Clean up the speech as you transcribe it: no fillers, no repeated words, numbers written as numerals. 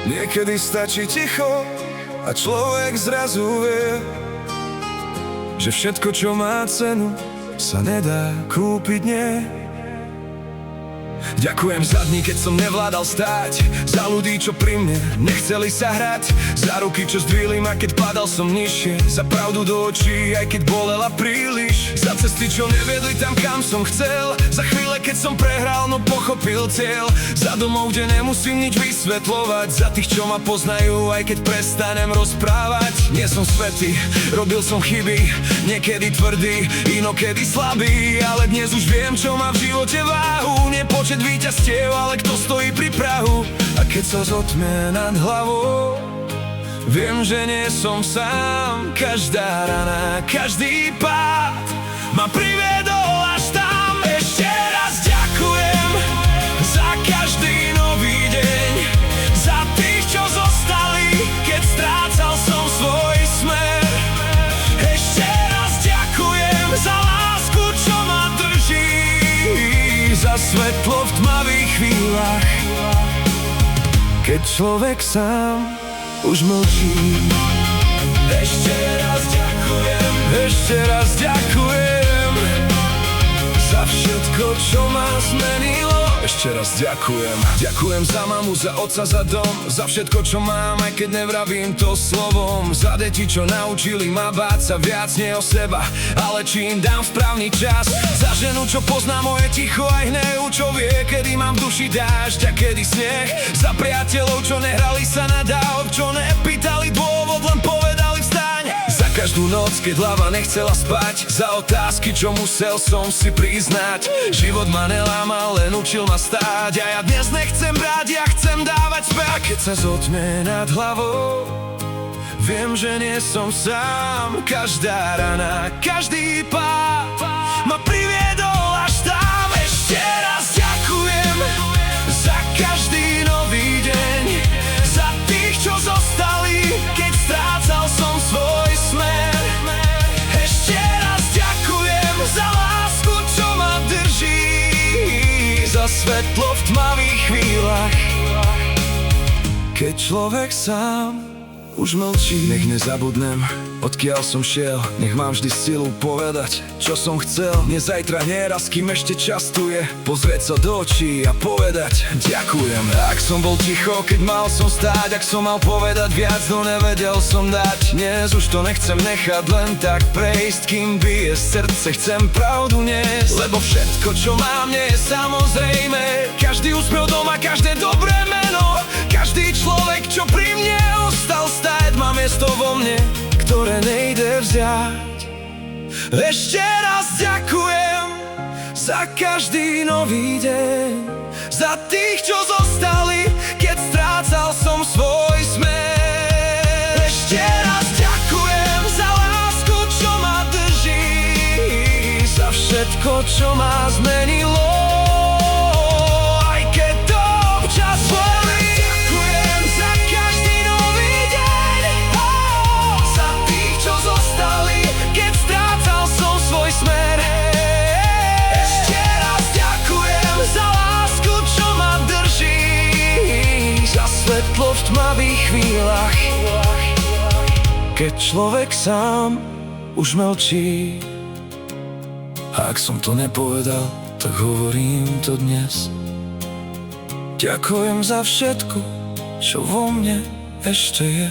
Niekedy stačí ticho a človek zrazu vie, že všetko, čo má cenu, sa nedá kúpiť, nie. Ďakujem za dní, keď som nevládal stáť, za ľudí, čo pri mne nechceli sa hrať, za ruky, čo zdvihli ma, keď padal som nižšie, za pravdu do očí, aj keď bolela príliš, za cesty, čo neviedli tam, kam som chcel, za chvíle, keď som prehral, no pochopil cieľ, za domov, kde nemusím nič vysvetľovať, za tých, čo ma poznajú, aj keď prestanem rozprávať. Nie som svätý, robil som chyby, niekedy tvrdý, inokedy slabý, ale dnes už viem, čo má v živote váhu, nepočet víťazstiev, ale kto stojí pri prahu. A keď sa zotmie nad hlavou, viem, že nie som sám. Každá rana, každý pád ma priviedol až tam. Ešte raz ďakujem za každý nový deň, za tých, čo zostali, keď strácal som svoj smer. Ešte raz ďakujem za lásku, čo ma drží, za svetlo v tmavých chvíľach, keď človek sám už mlčí. Ešte raz ďakujem, ešte raz ďakujem za všetko, čo ma zmenilo. Ešte raz ďakujem, ďakujem za mamu, za otca, za dom, za všetko, čo mám, aj keď nevravím to slovom, za deti, čo naučili ma báť sa viac, nie o seba, ale či im dám správny čas, za ženu, čo pozná moje ticho aj hnev, čo vie, kedy mám v duši dážď a kedy sneh, za priateľov, čo nehrali sa na dáv, čo nepýtali dôvod, len povedali vstaň, za každú noc, keď hlava nechcela spať, za otázky, čo musel som si priznať. Život ma nelámal, len učil ma stáť, a ja dnes nechcem brať, ja chcem dávať späť. A keď sa zotmie nad hlavou, viem, že nie som sám. Každá rana, každý pád ma priviedol až tam. Ešte raz ďakujem za každý nový deň, za tých, čo zostali, keď strácal som svoj smer. Ešte raz ďakujem za lásku, čo ma drží, za svetlo v tmavých chvíľach, keď človek sám už mlčí. Nech nezabudnem, odkiaľ som šiel, nech mám vždy silu povedať, čo som chcel. Nie zajtra, nie raz, kým ešte čas tu je, pozrieť sa do očí a povedať ďakujem. Ak som bol ticho, keď mal som stáť, ak som mal povedať viac, no nevedel som dať. Dnes už to nechcem nechať len tak prejsť, kým bije srdce, chcem pravdu niesť. Lebo všetko, čo mám, nie je samozrejme. Každý úsmev doma, každé dobré meno, každý človek, čo pri mne ostal stáť, má miesto vo mne, ktoré nejde vziať. Ešte raz ďakujem za každý nový deň, za tých, čo zostali, keď strácal som svoj smer. Ešte raz ďakujem za lásku, čo ma drží, za všetko, čo ma zmenilo. Svetlo v tmavých chvíľach, keď človek sám už mlčí. A ak som to nepovedal, tak hovorím to dnes. Ďakujem za všetko, čo vo mne ešte je.